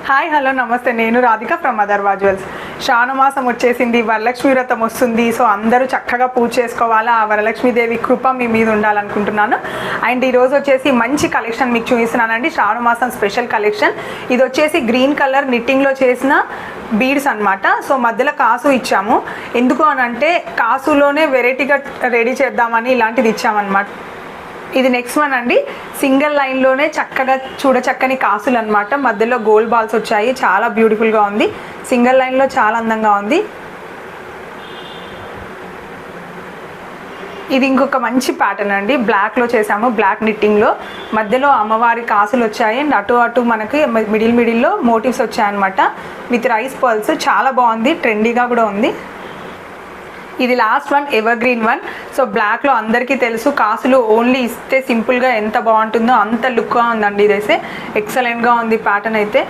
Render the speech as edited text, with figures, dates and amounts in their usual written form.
Hi hello నమస్తే, నేను Radhika from Atharva jewels. శ్రావణ మాసం వచ్చేసింది, వరలక్ష్మి వ్రతం వస్తుంది. సో అందరూ చక్కగా పూజ చేసుకోవాలా, ఆ వరలక్ష్మీదేవి కృప మీ మీద ఉండాలనుకుంటున్నాను. అండ్ ఈరోజు వచ్చేసి మంచి కలెక్షన్ మీకు చూపిస్తున్నానండి. శ్రావణ మాసం స్పెషల్ కలెక్షన్. ఇది వచ్చేసి గ్రీన్ కలర్ నిట్టింగ్లో చేసిన బీడ్స్ అనమాట. సో మధ్యలో కాసు ఇచ్చాము. ఎందుకు అని అంటే కాసులోనే వెరైటీగా రెడీ చేద్దామని ఇలాంటిది ఇచ్చామన్నమాట. ఇది నెక్స్ట్ వన్ అండి. సింగిల్ లైన్లోనే చక్కగా చక్కని కాసులు అనమాట. మధ్యలో గోల్డ్ బాల్స్ వచ్చాయి, చాలా బ్యూటిఫుల్గా ఉంది. సింగిల్ లైన్లో చాలా అందంగా ఉంది. ఇది ఇంకొక మంచి ప్యాటర్న్ అండి. బ్లాక్లో చేసాము, బ్లాక్ నిట్టింగ్లో. మధ్యలో అమ్మవారి కాసులు వచ్చాయి అండ్ అటు మనకి మిడిల్లో మోటివ్స్ వచ్చాయన్నమాట విత్ రైస్ పర్ల్స్. చాలా బాగుంది, ట్రెండీగా కూడా ఉంది. ఇది last one, ever green one. So బ్లాక్లో అందరికీ తెలుసు, కాసులు ఓన్లీ ఇస్తే సింపుల్గా ఎంత బాగుంటుందో అంత లుక్గా ఉందండి. ఇదైతే ఎక్సలెంట్గా ఉంది ప్యాటర్న్ అయితే.